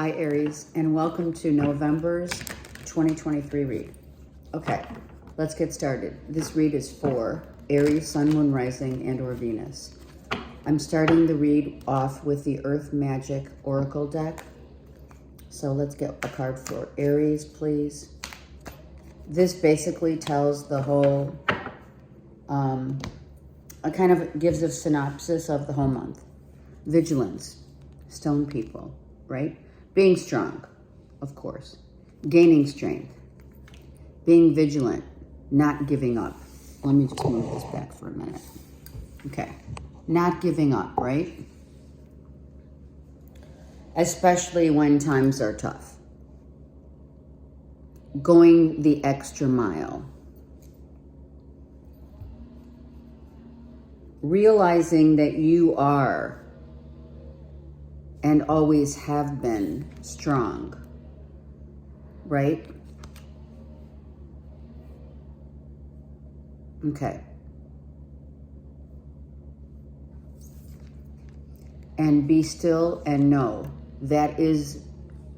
Hi, Aries, and welcome to November's 2023 read. Okay, let's get started. This read is for Aries, Sun, Moon, Rising, and or Venus. I'm starting the read off with the Earth Magic Oracle deck. So let's get a card for Aries, please. This basically tells the whole, it kind of gives a synopsis of the whole month. Vigilance, stone people, right? Being strong, of course. Gaining strength. Being vigilant, not giving up. Let me just move this back for a minute. Okay, not giving up, right? Especially when times are tough. Going the extra mile. Realizing that you are and always have been strong, right? Okay. And be still and know that is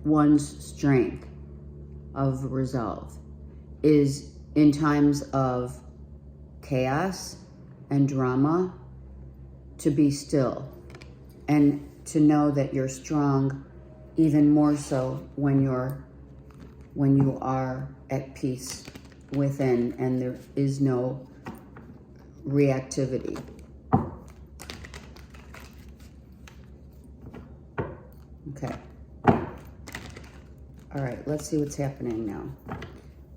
one's strength of resolve, is in times of chaos and drama, to be still and to know that you're strong, even more so when you are at peace within and there is no reactivity. Okay. All right, let's see what's happening now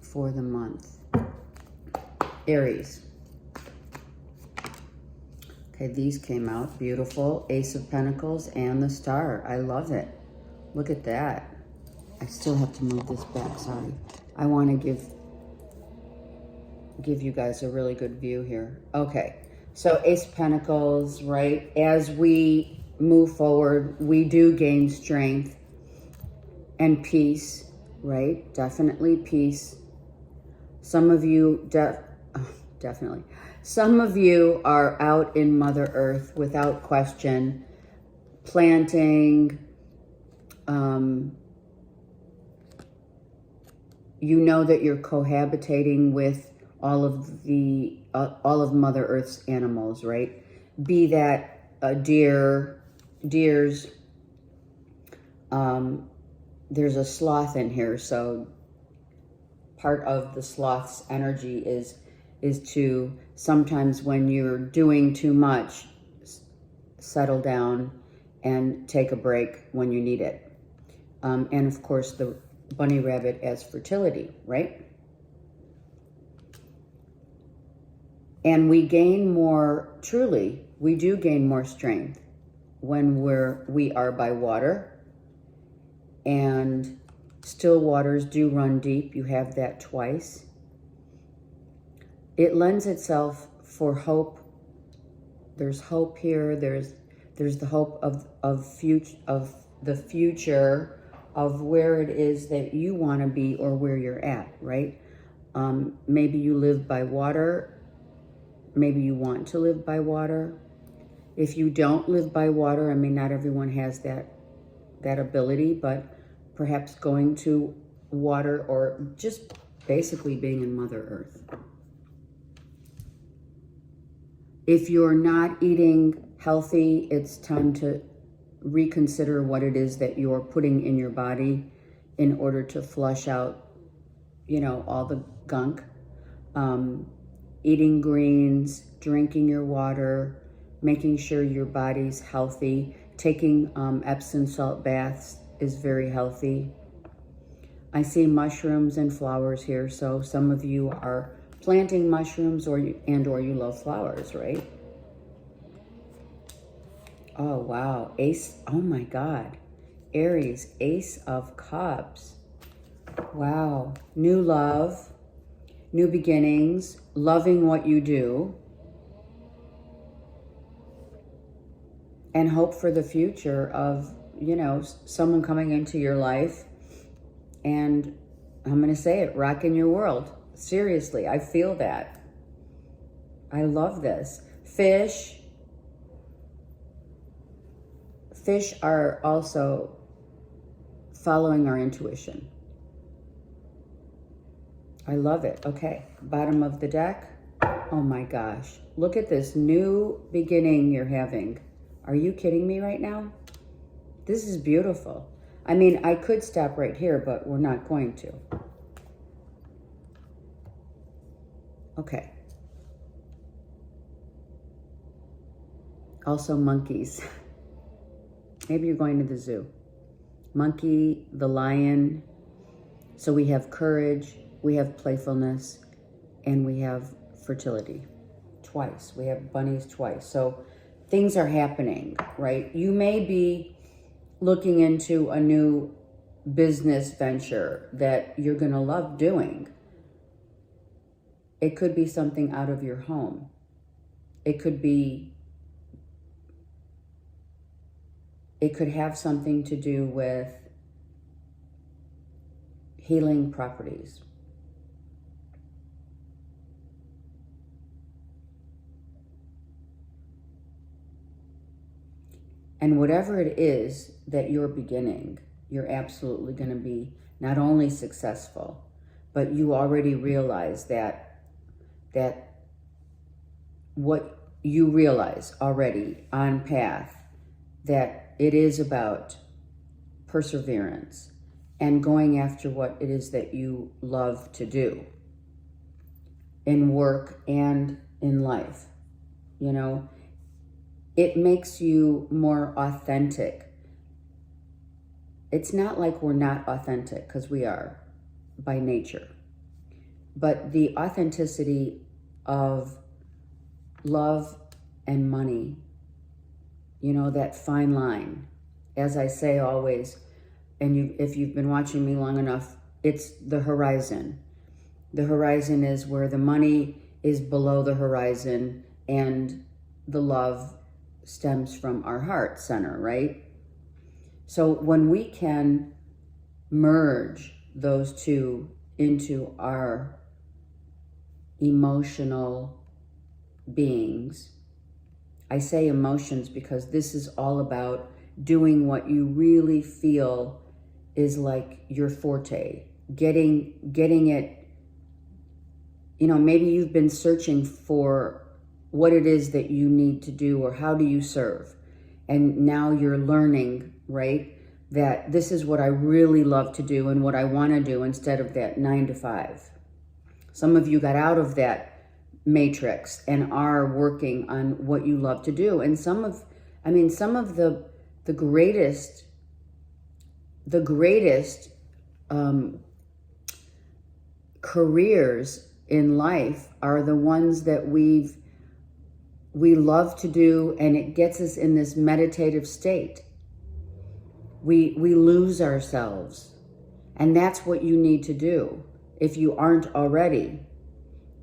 for the month. Aries. Okay, these came out beautiful. Ace of Pentacles and the Star. I love it. Look at that. I still have to move this back, sorry. I want to give you guys a really good view here. Okay, so Ace of Pentacles, right? As we move forward, we do gain strength and peace, right? Definitely peace. Some of you, definitely. Some of you are out in Mother Earth without question, planting. You know that you're cohabitating with all of Mother Earth's animals, right? Be that deers. There's a sloth in here, so part of the sloth's energy is to sometimes when you're doing too much, settle down and take a break when you need it. And of course, the bunny rabbit as fertility, right? And we gain more, truly, we do gain more strength when we are by water. And still waters do run deep. You have that twice. It lends itself for hope. There's hope here. There's the hope of the future of where it is that you want to be or where you're at, right? Maybe you live by water. Maybe you want to live by water. If you don't live by water, I mean, not everyone has that ability, but perhaps going to water or just basically being in Mother Earth. If you're not eating healthy, it's time to reconsider what it is that you're putting in your body in order to flush out, all the gunk. Eating greens, drinking your water, making sure your body's healthy. Taking Epsom salt baths is very healthy. I see mushrooms and flowers here, so some of you are planting mushrooms or you love flowers, right? Oh, wow. Ace, oh my God. Aries, Ace of Cups. Wow. New love, new beginnings, loving what you do, and hope for the future of, someone coming into your life and, I'm going to say it, rocking your world. Seriously, I feel that. I love this. Fish are also following our intuition. I love it. Okay, bottom of the deck. Oh my gosh. Look at this new beginning you're having. Are you kidding me right now? This is beautiful. I mean, I could stop right here, but we're not going to. Okay. Also monkeys. Maybe you're going to the zoo. Monkey, the lion. So we have courage, we have playfulness, and we have fertility twice. We have bunnies twice. So things are happening, right? You may be looking into a new business venture that you're going to love doing. It could be something out of your home. It could have something to do with healing properties. And whatever it is that you're beginning, you're absolutely going to be not only successful, but you already realize that what you realize already on path, that it is about perseverance and going after what it is that you love to do in work and in life. You know, it makes you more authentic. It's not like we're not authentic, because we are by nature. But the authenticity of love and money, you know, that fine line, as I say always, and if you've been watching me long enough, it's the horizon. The horizon is where the money is below the horizon and the love stems from our heart center, right? So when we can merge those two into our emotional beings, I say emotions because this is all about doing what you really feel is like your forte, getting it, you know, maybe you've been searching for what it is that you need to do or how do you serve. And now you're learning, right, that this is what I really love to do and what I want to do instead of that 9 to 5. Some of you got out of that matrix and are working on what you love to do. And some of the greatest careers in life are the ones that we love to do, and it gets us in this meditative state. We lose ourselves, and that's what you need to do if you aren't already.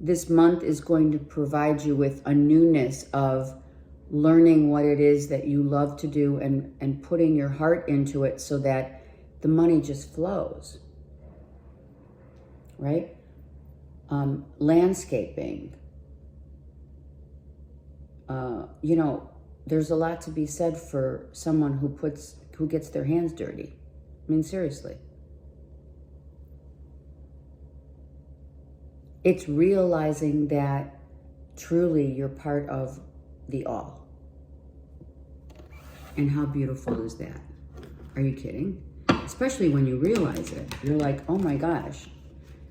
This month is going to provide you with a newness of learning what it is that you love to do and putting your heart into it so that the money just flows, right? Landscaping. You know, there's a lot to be said for someone who gets their hands dirty. I mean, seriously. It's realizing that truly you're part of the all. And how beautiful is that? Are you kidding? Especially when you realize it. You're like, oh my gosh.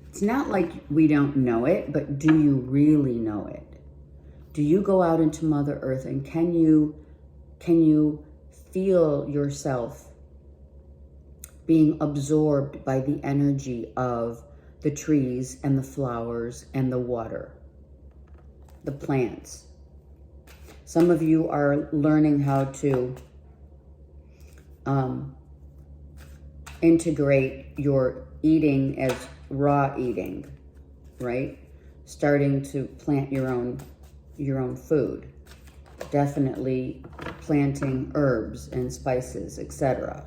It's not like we don't know it, but do you really know it? Do you go out into Mother Earth and can you feel yourself being absorbed by the energy of the trees and the flowers and the water, the plants? Some of you are learning how to integrate your eating as raw eating, right? Starting to plant your own food. Definitely planting herbs and spices, etc.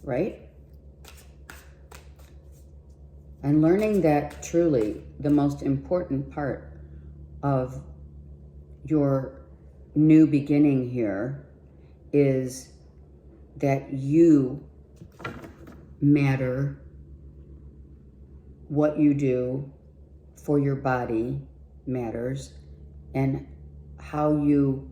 Right? And learning that truly the most important part of your new beginning here is that you matter, what you do for your body matters, and how you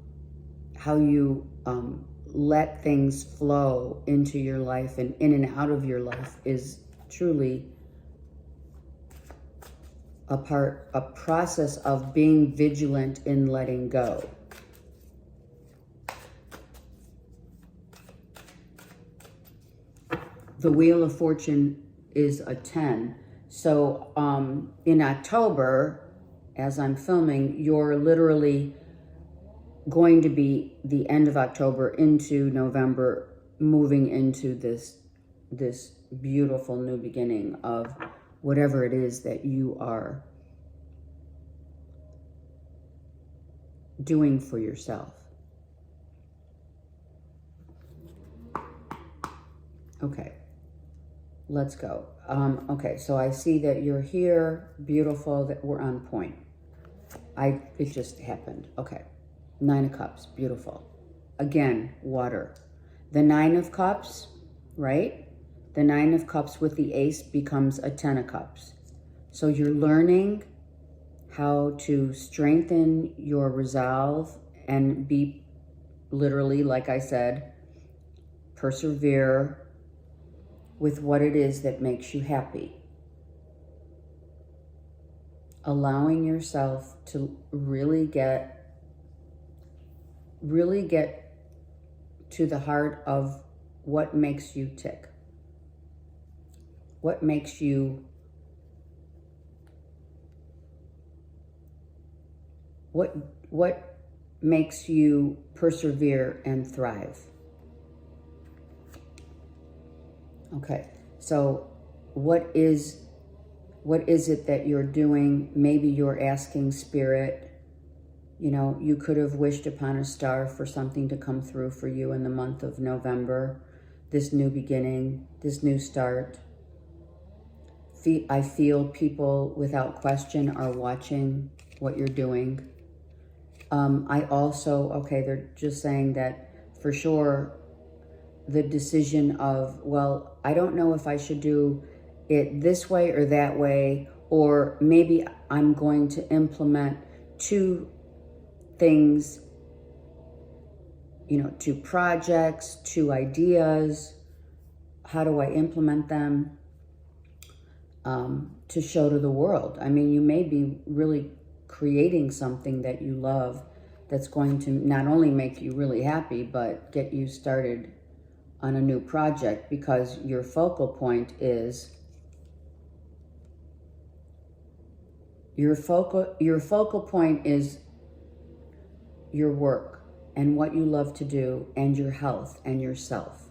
let things flow into your life and in and out of your life is truly a process of being vigilant in letting go. The Wheel of Fortune is a 10. So in October, as I'm filming, you're literally going to be the end of October into November, moving into this beautiful new beginning of whatever it is that you are doing for yourself. Okay, let's go. Okay, so I see that you're here, beautiful, that we're on point. It just happened. Okay, 9 of Cups, beautiful. Again, water. The 9 of Cups, right? The 9 of Cups with the Ace becomes a 10 of Cups. So you're learning how to strengthen your resolve and be literally, like I said, persevere with what it is that makes you happy. Allowing yourself to really get to the heart of what makes you tick. What makes you, what makes you persevere and thrive? Okay, so what is it that you're doing? Maybe you're asking Spirit, you know, you could have wished upon a star for something to come through for you in the month of November, this new beginning, this new start. I feel people without question are watching what you're doing. I also, okay, they're just saying that for sure, the decision of, well, I don't know if I should do it this way or that way, or maybe I'm going to implement 2 things, you know, 2 projects, 2 ideas. How do I implement them to show to the world? I mean, you may be really creating something that you love that's going to not only make you really happy, but get you started on a new project, because your focal point is your work and what you love to do and your health and yourself.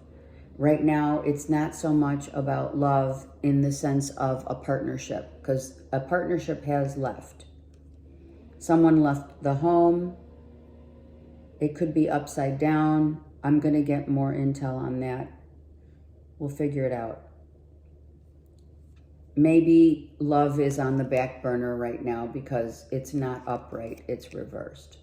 Right now, it's not so much about love in the sense of a partnership, because a partnership has left. Someone left the home. It could be upside down. I'm going to get more intel on that. We'll figure it out. Maybe love is on the back burner right now because it's not upright, it's reversed.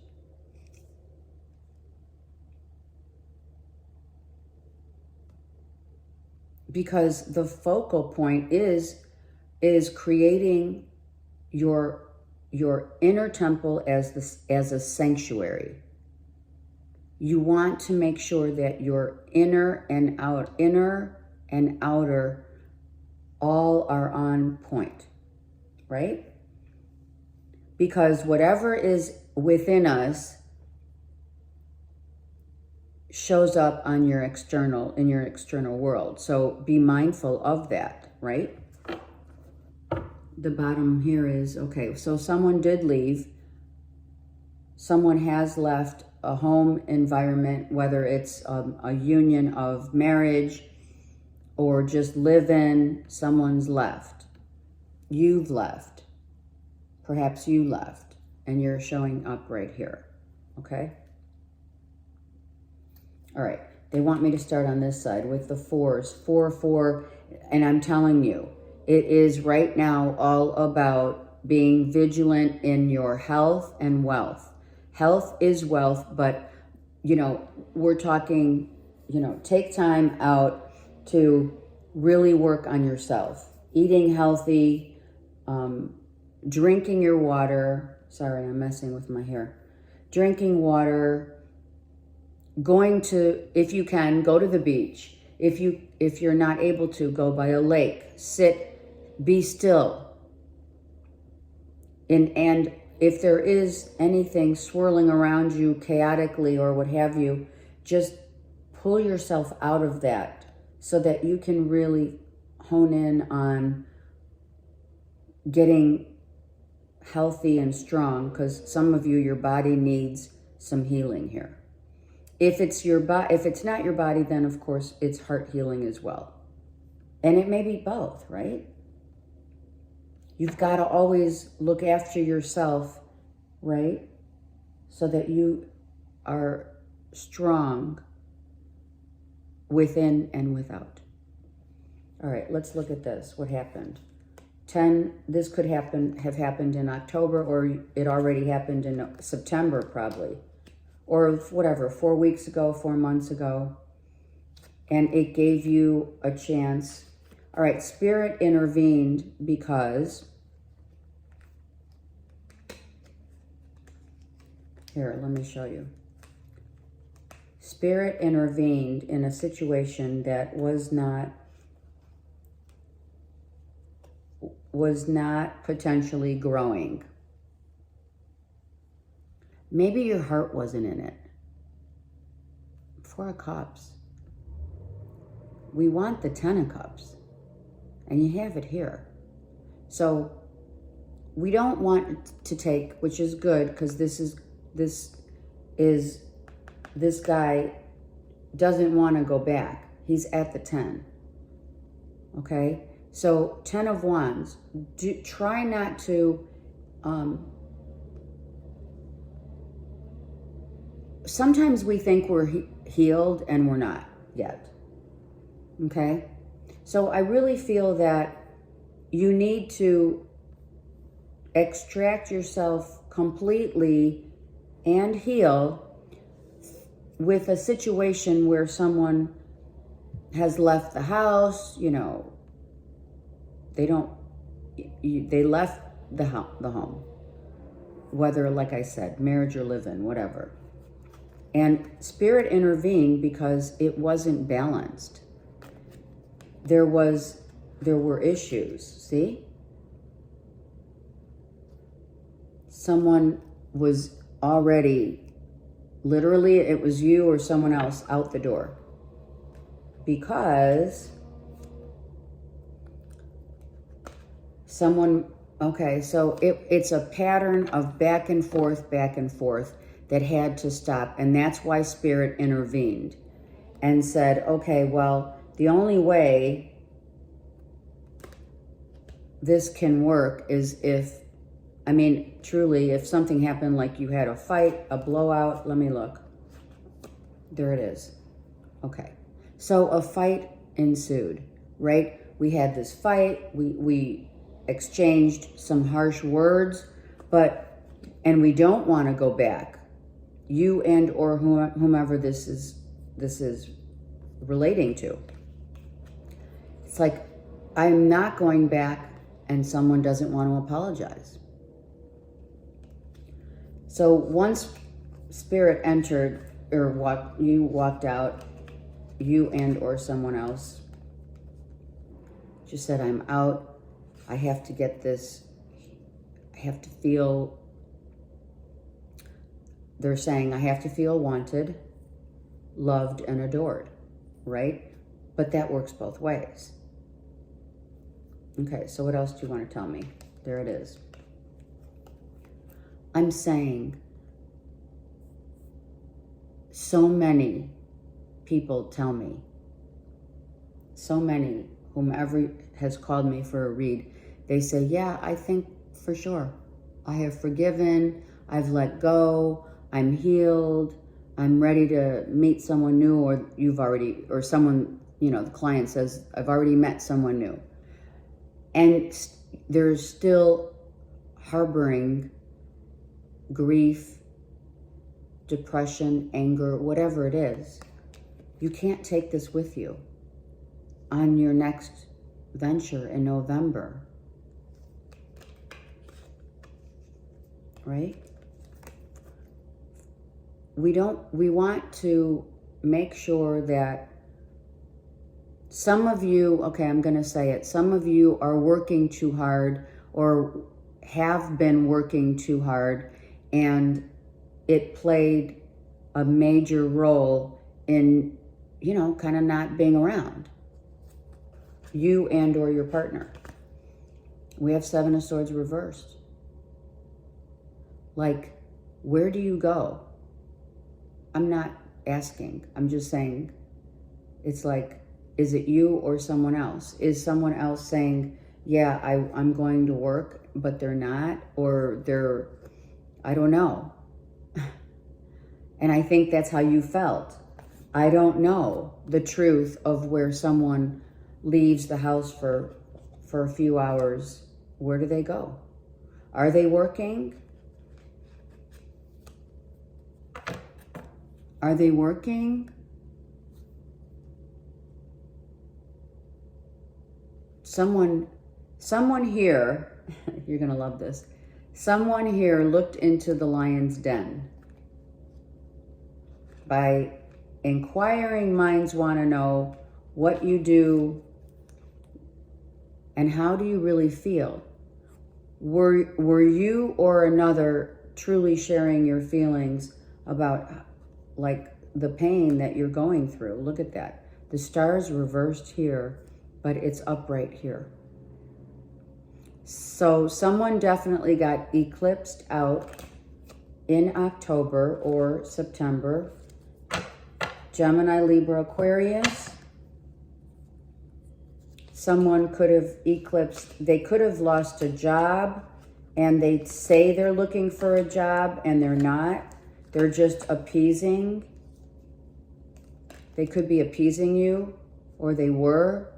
Because the focal point is creating your inner temple as a sanctuary. You want to make sure that your inner and outer all are on point, right? Because whatever is within us shows up on in your external world. So be mindful of that, right? The bottom here is, okay, so someone did leave. Someone has left a home environment, whether it's a union of marriage or just live in, someone's left. You've left. Perhaps you left and you're showing up right here, okay? All right, they want me to start on this side with the 4s, 4, and I'm telling you, it is right now all about being vigilant in your health and wealth. Health is wealth, but, you know, we're talking take time out to really work on yourself. Eating healthy, drinking your water. Sorry, I'm messing with my hair. Drinking water, going to, if you can, go to the beach. If you're not able to, go by a lake. Sit, be still. And if there is anything swirling around you chaotically or what have you, just pull yourself out of that so that you can really hone in on getting healthy and strong, because some of you, your body needs some healing here. If it's not your body, then of course it's heart healing as well. And it may be both, right? You've got to always look after yourself, right? So that you are strong within and without. All right, let's look at this. What happened? 10, this could have happened in October, or it already happened in September probably. Or whatever, 4 weeks ago, 4 months ago. And it gave you a chance. All right, Spirit intervened because, here, let me show you. Spirit intervened in a situation that was not potentially growing. Maybe your heart wasn't in it. 4 of Cups. We want the 10 of Cups. And you have it here. So we don't want to take, which is good, because this guy doesn't want to go back. He's at the 10. Okay? So 10 of Wands. Try not to... sometimes we think we're healed and we're not yet. Okay? So I really feel that you need to extract yourself completely and heal with a situation where someone has left the house, they left the home. Whether, like I said, marriage or live-in, whatever. And Spirit intervened because it wasn't balanced. There were issues, see? Someone was already, literally, it was you or someone else out the door. Because someone, okay, so it's a pattern of back and forth, that had to stop. And that's why Spirit intervened and said, okay, well, the only way this can work is truly, if something happened, like you had a fight, a blowout. Let me look. There it is. Okay. So a fight ensued, right? We had this fight. We exchanged some harsh words, and we don't want to go back. You and or whomever this is relating to. It's like, I'm not going back, and someone doesn't want to apologize. So once Spirit entered, or you walked out, you and or someone else just said, I'm out. I have to get this. I have to feel. They're saying, I have to feel wanted, loved, and adored, right? But that works both ways. Okay, so what else do you want to tell me? There it is. I'm saying, so many people tell me, so many, whomever has called me for a read, they say, yeah, I think for sure. I have forgiven, I've let go, I'm healed, I'm ready to meet someone new, or someone, the client says, I've already met someone new. And there's still harboring grief, depression, anger, whatever it is. You can't take this with you on your next venture in November. Right? We want to make sure that some of you, okay, I'm going to say it, some of you are working too hard or have been working too hard, and it played a major role in, you know, kind of not being around. You and or your partner. We have Seven of Swords reversed. Like, where do you go? I'm not asking. I'm just saying, it's like, is it you or someone else? Is someone else saying, yeah, I'm going to work, but they're not, or they're, I don't know. And I think that's how you felt. I don't know the truth of where someone leaves the house for a few hours. Where do they go? Are they working? Are they working? Someone here, you're going to love this. Someone here looked into the lion's den. By inquiring minds want to know what you do and how do you really feel. Were you or another truly sharing your feelings about like the pain that you're going through? Look at that. The star's reversed here, but it's upright here. So someone definitely got eclipsed out in October or September. Gemini, Libra, Aquarius. Someone could have eclipsed, they could have lost a job and they say they're looking for a job and they're not. They're just appeasing. They could be appeasing you, or they were.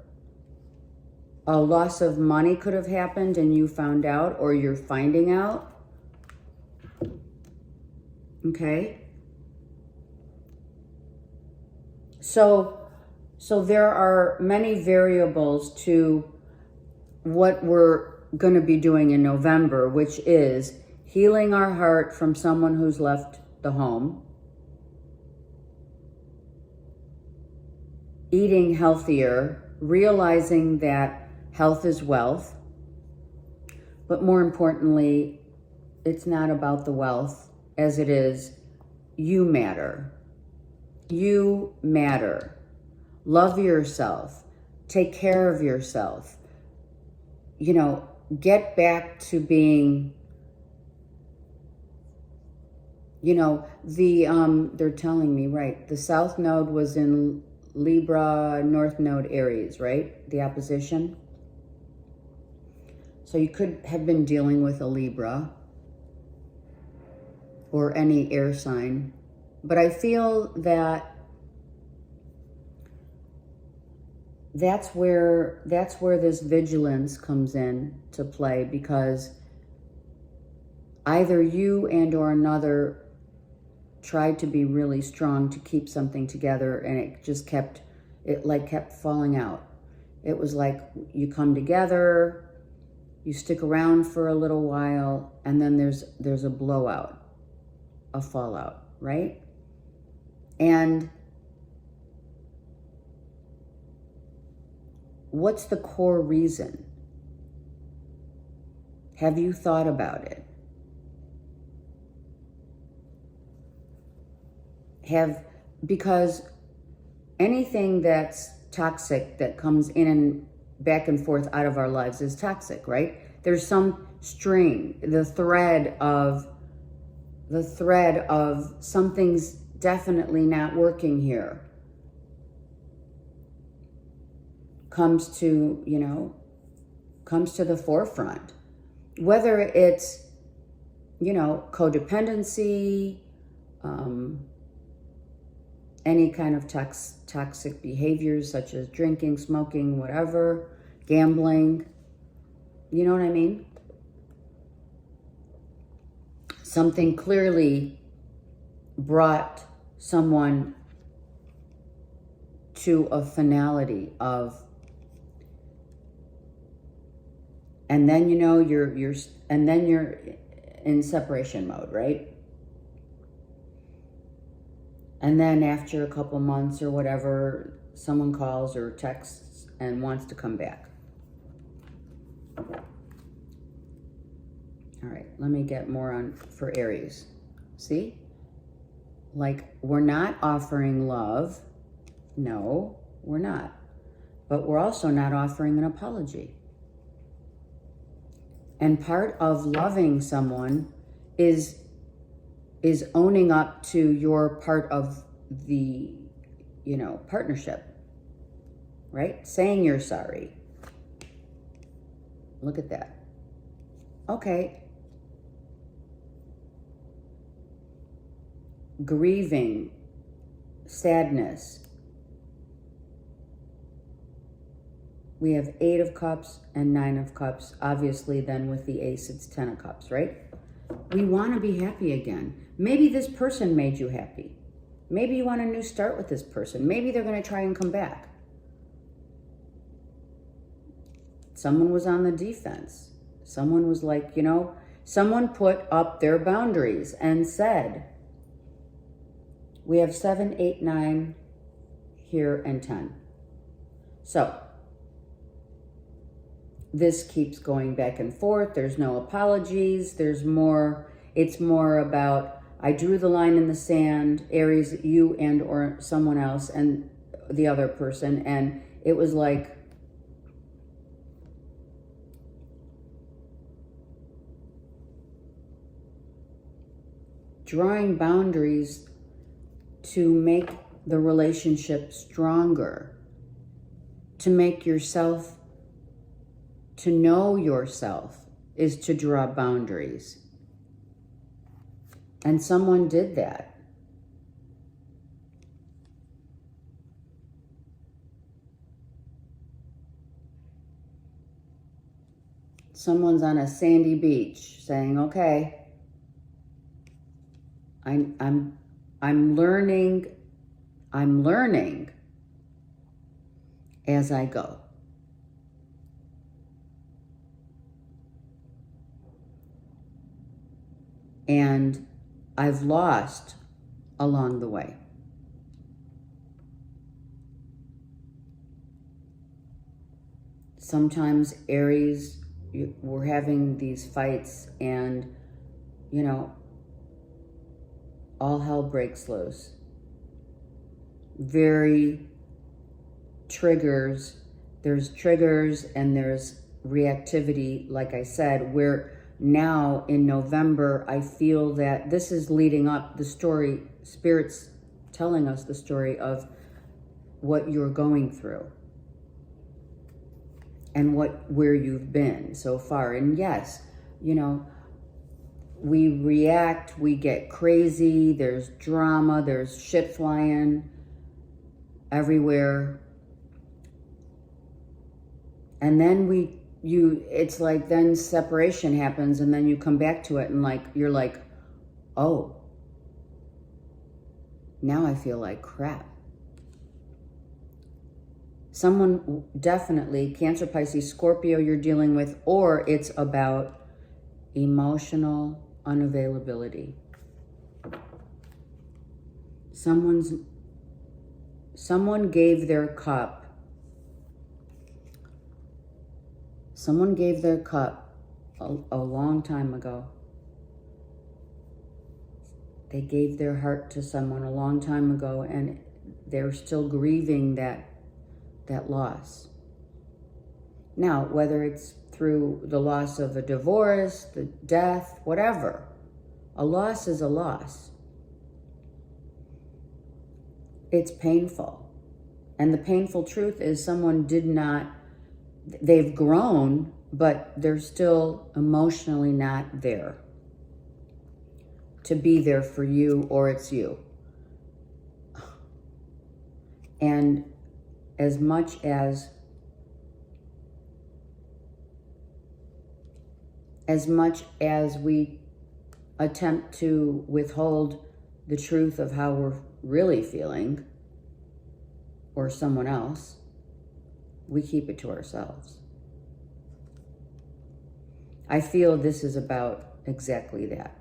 A loss of money could have happened and you found out, or you're finding out. Okay? So there are many variables to what we're going to be doing in November, which is healing our heart from someone who's left the home, eating healthier, realizing that health is wealth, but more importantly, it's not about the wealth as it is you matter. You matter. Love yourself. Take care of yourself. You know, get back to being, you know, they're telling me, right, the South Node was in Libra, North Node Aries, right? The opposition. So you could have been dealing with a Libra or any air sign. But I feel that that's where this vigilance comes in to play, because either you and or another tried to be really strong to keep something together, and it just kept falling out. It was like you come together, you stick around for a little while, and then there's a blowout, a fallout, right? And what's the core reason? Have you thought about it? Because anything that's toxic that comes in and back and forth out of our lives is toxic, right? There's some string, the thread of something's definitely not working here. Comes to the forefront. Whether it's, codependency, any kind of toxic behaviors such as drinking, smoking, whatever, gambling, you know what I mean? Something clearly brought someone to a finality of, and then, you know, you're in separation mode, right? And then after a couple months or whatever, someone calls or texts and wants to come back. All right, let me get more on for Aries. See? Like, we're not offering love. No, we're not. But we're also not offering an apology. And part of loving someone is owning up to your part of the, you know, partnership, right? Saying you're sorry. Look at that. Okay. Grieving, sadness. We have 8 of Cups and 9 of Cups. Obviously, then with the Ace, it's 10 of Cups, right? We want to be happy again. Maybe this person made you happy. Maybe you want a new start with this person. Maybe they're going to try and come back. Someone was on the defense. Someone was like, you know, someone put up their boundaries and said, we have 7, 8, 9 here and 10. So this keeps going back and forth. There's no apologies. There's more. It's more about, I drew the line in the sand, Aries, you and or someone else and the other person. And it was like, drawing boundaries to make the relationship stronger, to make yourself, to know yourself is to draw boundaries. And someone did that. Someone's on a sandy beach saying, okay, I'm learning as I go. And I've lost along the way. Sometimes Aries, we're having these fights and, you know, all hell breaks loose. Very triggers. There's triggers and there's reactivity. Like I said, we're now in November, I feel that this is leading up the story, Spirit's telling us the story of what you're going through and where you've been so far. And yes, you know, we react, we get crazy, there's drama, there's shit flying everywhere. And then it's like then separation happens and then you come back to it and like, you're like, oh, now I feel like crap. Someone definitely, Cancer, Pisces, Scorpio you're dealing with, or it's about emotional unavailability. Someone gave their cup. Someone gave their cup a long time ago. They gave their heart to someone a long time ago, and they're still grieving that loss. Now, whether it's through the loss of a divorce, the death, whatever, a loss is a loss. It's painful. And the painful truth is someone they've grown, but they're still emotionally not there to be there for you, or it's you. And as much as we attempt to withhold the truth of how we're really feeling, or someone else, we keep it to ourselves. I feel this is about exactly that.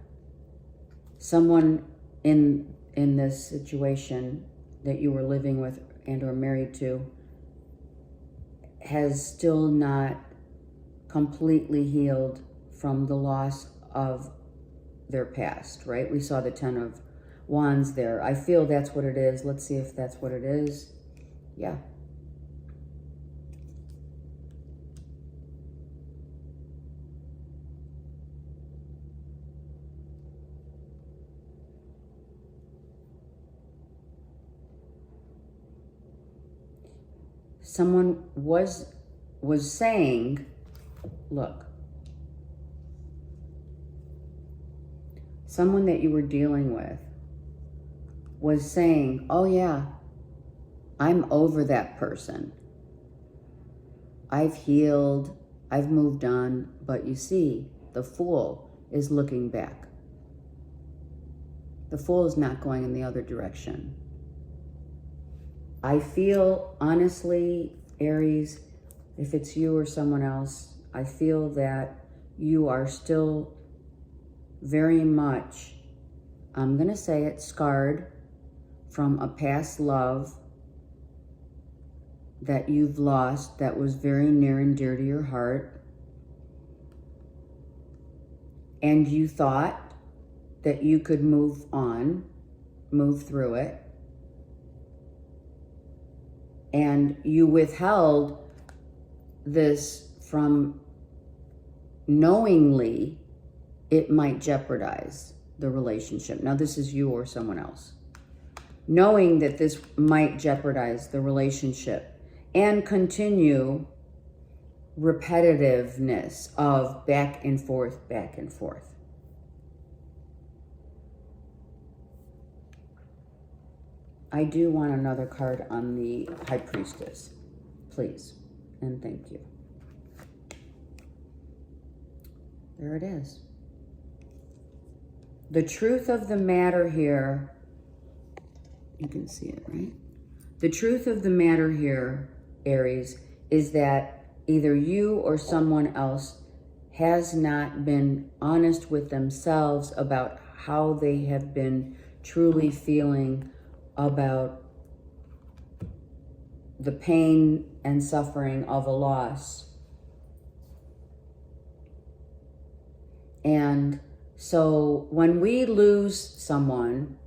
Someone in this situation that you were living with and or married to has still not completely healed from the loss of their past, right? We saw the 10 of Wands there. I feel that's what it is. Let's see if that's what it is. Yeah. Someone was saying, look, someone that you were dealing with was saying, oh yeah, I'm over that person. I've healed, I've moved on, but you see, the Fool is looking back. The Fool is not going in the other direction. I feel, honestly, Aries, if it's you or someone else, I feel that you are still very much, I'm going to say it, scarred from a past love that you've lost that was very near and dear to your heart. And you thought that you could move on, move through it. And you withheld this from knowingly it might jeopardize the relationship. Now, this is you or someone else. Knowing that this might jeopardize the relationship and continue repetitiveness of back and forth, back and forth. I do want another card on the High Priestess, please, and thank you. There it is. The truth of the matter here, you can see it, right? The truth of the matter here, Aries, is that either you or someone else has not been honest with themselves about how they have been truly feeling about the pain and suffering of a loss. And so when we lose someone,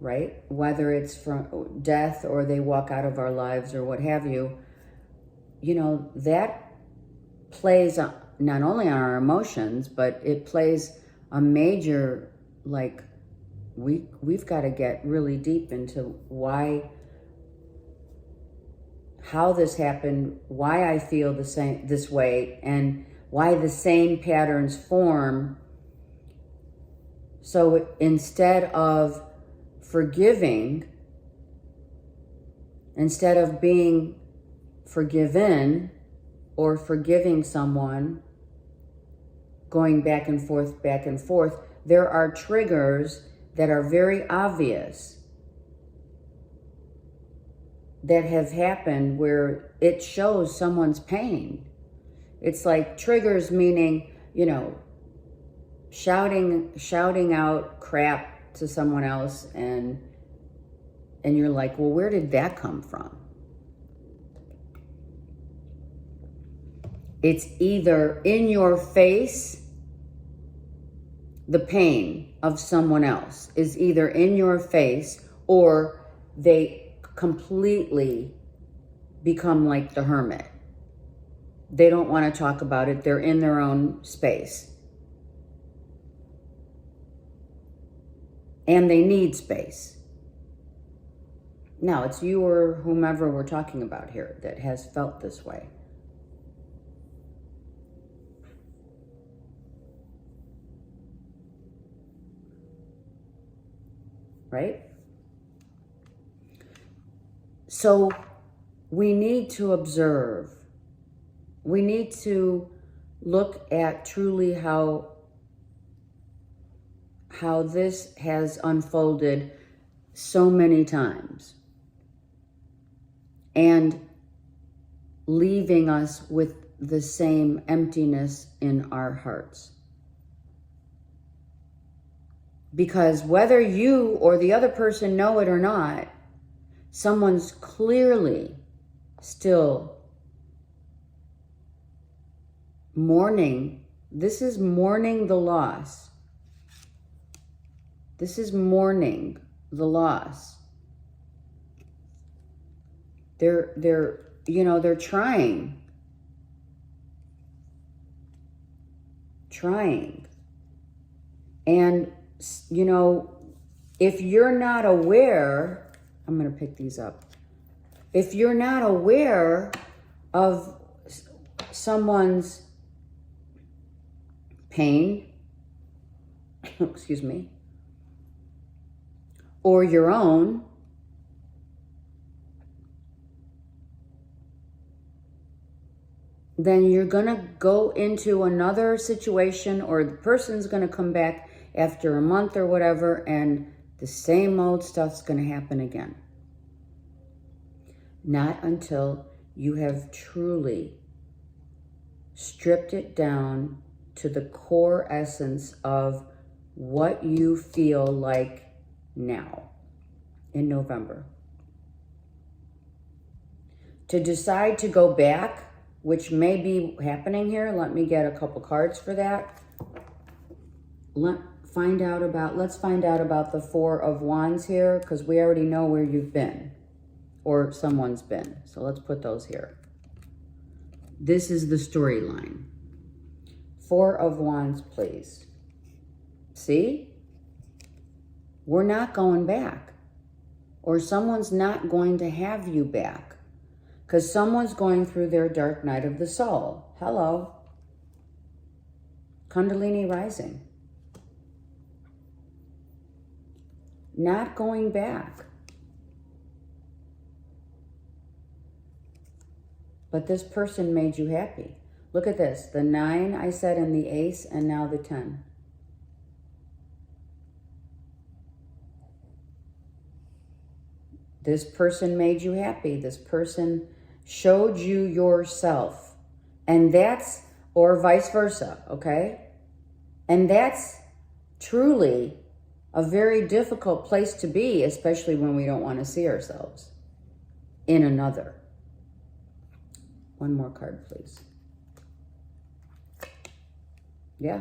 right, whether it's from death or they walk out of our lives or what have you, you know, that plays not only on our emotions, but it plays a major, like, we've got to get really deep into how this happened, why I feel this way, and why the same patterns form. So instead of forgiving, instead of being forgiven or forgiving someone, going back and forth, there are triggers that are very obvious that have happened where it shows someone's pain. It's like triggers, meaning, you know, shouting out crap to someone else, and you're like, well, where did that come from? It's either in your face, the pain of someone else is either in your face, or they completely become like the hermit. They don't want to talk about it. They're in their own space. And they need space. Now, it's you or whomever we're talking about here that has felt this way. Right? So we need to observe. We need to look at truly how this has unfolded so many times. and leaving us with the same emptiness in our hearts. Because whether you or the other person know it or not, someone's clearly still mourning. This is mourning the loss. This is mourning the loss. They're trying. And, if you're not aware, I'm going to pick these up. If you're not aware of someone's pain, excuse me, or your own, then you're going to go into another situation, or the person's going to come back after a month or whatever, and the same old stuff's going to happen again. Not until you have truly stripped it down to the core essence of what you feel like now in November. To decide to go back, which may be happening here. Let me get a couple cards for that. Let's find out about the Four of Wands here, because we already know where you've been or someone's been. So let's put those here. This is the storyline. Four of Wands, please. See? We're not going back, or someone's not going to have you back, because someone's going through their dark night of the soul. Hello. Kundalini rising. Not going back. But this person made you happy. Look at this. The 9, I said, and the Ace, and now the 10. This person made you happy. This person showed you yourself. And that's, or vice versa, okay? And that's truly a very difficult place to be, especially when we don't want to see ourselves in another. One more card, please. Yeah.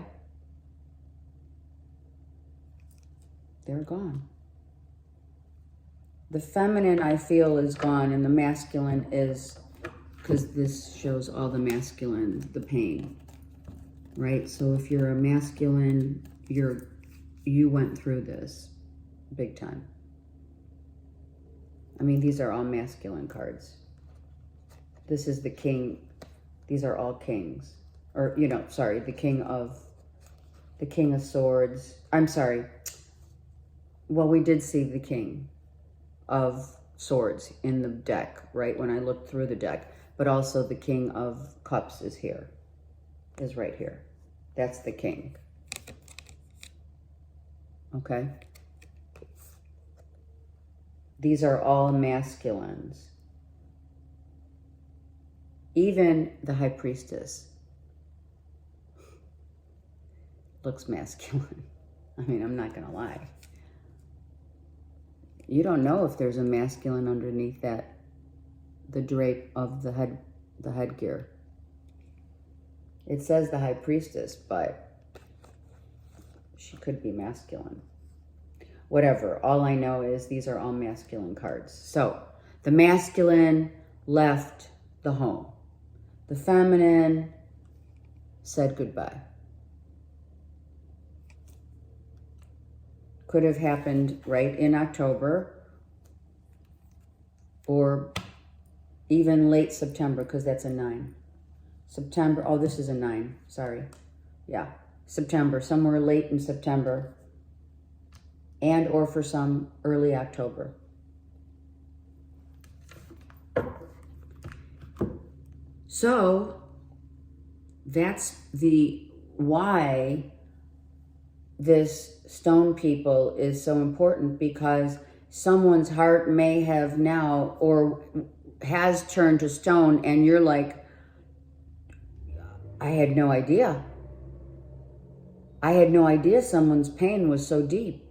They're gone. The feminine, I feel, is gone, and the masculine is, because this shows all the masculine, the pain, right? So if you're a masculine, you went through this big time. I mean, these are all masculine cards. This is the king. These are all kings. Or, sorry, the king of swords. I'm sorry. Well, we did see the king of swords in the deck, right? When I looked through the deck. But also the king of cups is here. Is right here. That's the king. Okay? These are all masculines. Even the high priestess looks masculine. I mean, I'm not going to lie. You don't know if there's a masculine underneath that, the drape of the headgear. It says the high priestess, but she could be masculine. Whatever. All I know is these are all masculine cards. So the masculine left the home. The feminine said goodbye. Could have happened right in October or even late September, because that's a 9. September, oh, this is a 9, sorry. Yeah, September, somewhere late in September, and or for some early October. So that's the why this stone people is so important, because someone's heart may have now, or has turned to stone, and you're like, I had no idea. I had no idea someone's pain was so deep.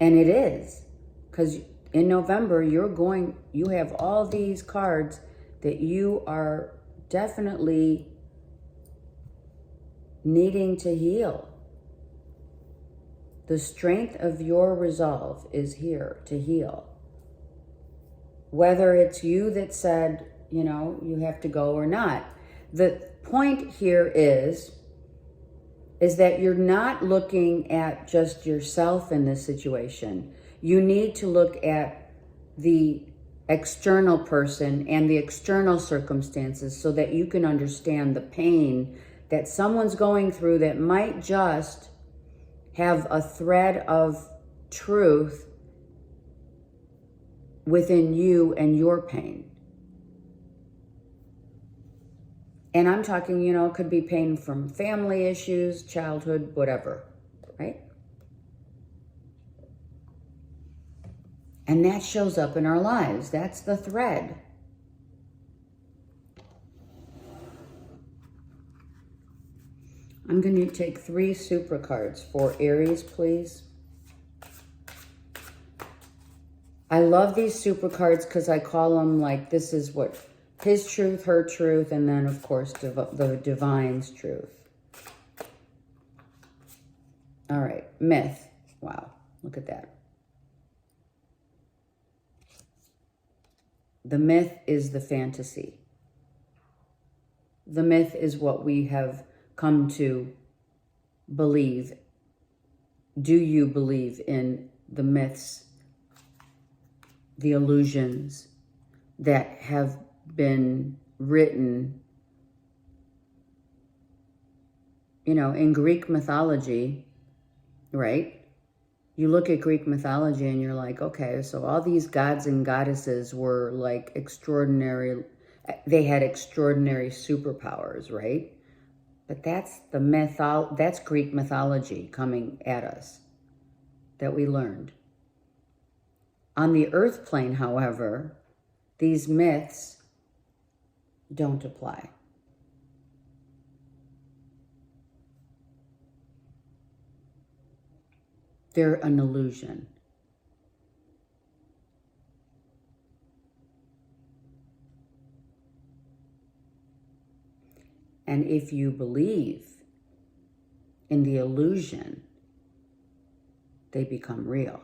And it is. Because in November, you have all these cards that you are definitely needing to heal. The strength of your resolve is here to heal. Whether it's you that said, you know, you have to go or not. The point here is that you're not looking at just yourself in this situation. You need to look at the external person and the external circumstances so that you can understand the pain that someone's going through that might just have a thread of truth within you and your pain. And I'm talking, you know, it could be pain from family issues, childhood, whatever, right? And that shows up in our lives. That's the thread. I'm going to take 3 super cards for Aries, please. I love these super cards because I call them like, this is what his truth, her truth, and then, of course, the divine's truth. All right, myth. Wow, look at that. The myth is the fantasy. The myth is what we have come to believe. Do you believe in the myths, the illusions that have been written, you know, in Greek mythology, right? You look at Greek mythology and you're like, okay, so all these gods and goddesses were like extraordinary, they had extraordinary superpowers, right? But that's that's Greek mythology coming at us that we learned. On the earth plane, however, these myths don't apply. They're an illusion. And if you believe in the illusion, they become real.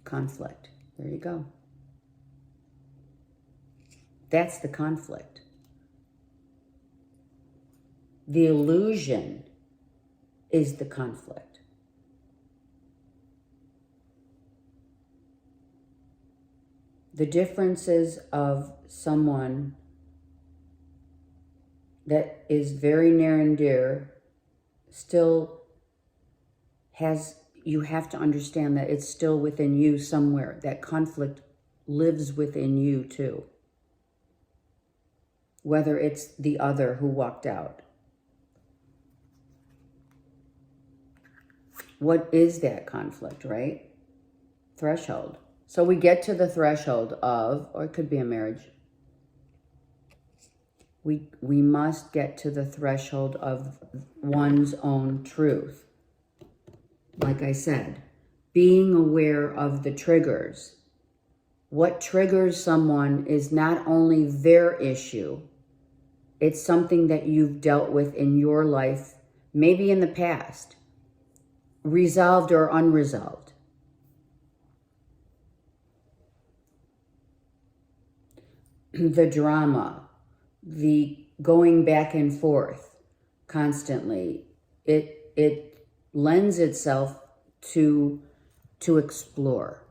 Conflict. There you go. That's the conflict. The illusion is the conflict. The differences of someone that is very near and dear still has, you have to understand that it's still within you somewhere. That conflict lives within you too. Whether it's the other who walked out. What is that conflict, right? Threshold. So we get to the threshold of, or it could be a marriage. We must get to the threshold of one's own truth. Like I said, being aware of the triggers. What triggers someone is not only their issue, it's something that you've dealt with in your life, maybe in the past, resolved or unresolved. The drama, the going back and forth constantly, it lends itself to explore.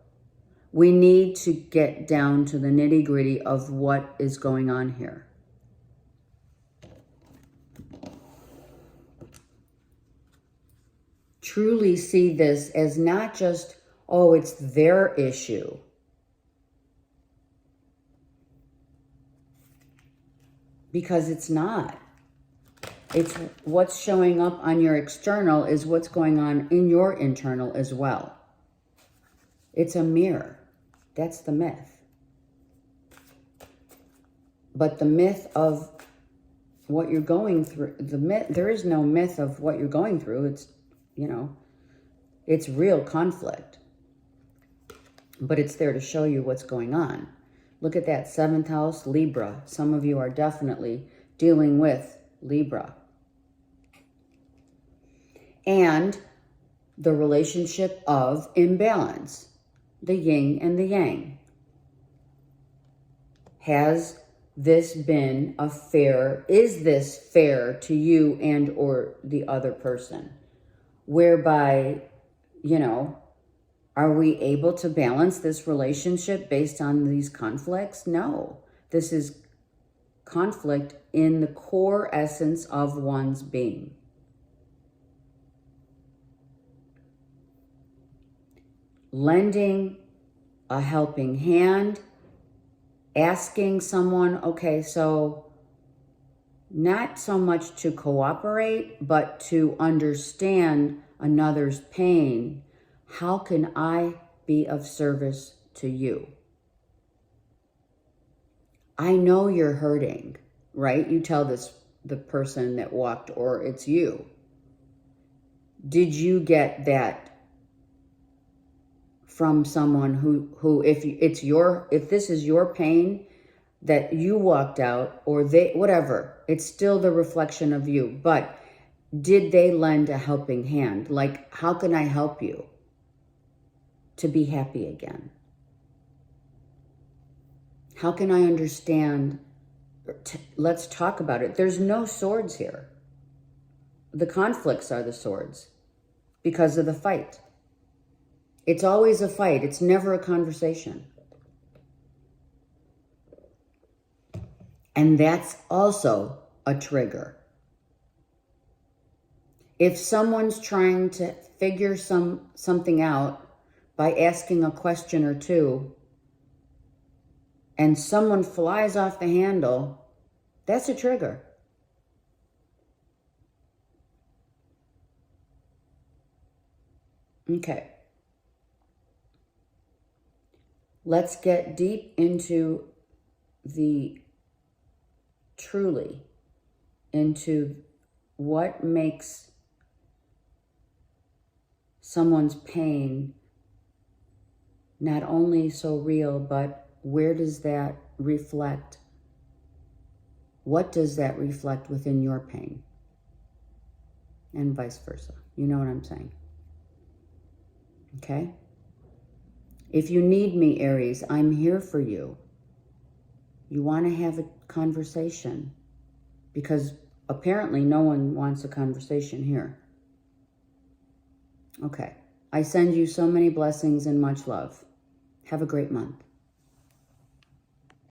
We need to get down to the nitty-gritty of what is going on here. Truly see this as not just, oh, it's their issue. Because it's not. It's what's showing up on your external is what's going on in your internal as well. It's a mirror. That's the myth. But the myth of what you're going through, there is no myth of what you're going through. It's, it's real conflict. But it's there to show you what's going on. Look at that 7th house, Libra. Some of you are definitely dealing with Libra. And the relationship of imbalance, the yin and the yang. Has this been a fair, is this fair to you and or the other person? Whereby, are we able to balance this relationship based on these conflicts? No. This is conflict in the core essence of one's being. Lending a helping hand, asking someone, okay, so not so much to cooperate, but to understand another's pain. How can I be of service to you? I know you're hurting, right? You tell the person that walked, or it's you. Did you get that from someone who if this is your pain that you walked out, or they, whatever, it's still the reflection of you, but did they lend a helping hand? Like, how can I help you to be happy again? How can I understand? Let's talk about it. There's no swords here. The conflicts are the swords because of the fight. It's always a fight. It's never a conversation. And that's also a trigger. If someone's trying to figure something out by asking a question or two, and someone flies off the handle, that's a trigger. Okay. Let's get deep into into what makes someone's pain not only so real, but where does that reflect? What does that reflect within your pain? And vice versa. You know what I'm saying? Okay? If you need me, Aries, I'm here for you. You want to have a conversation, because apparently no one wants a conversation here. Okay. I send you so many blessings and much love. Have a great month.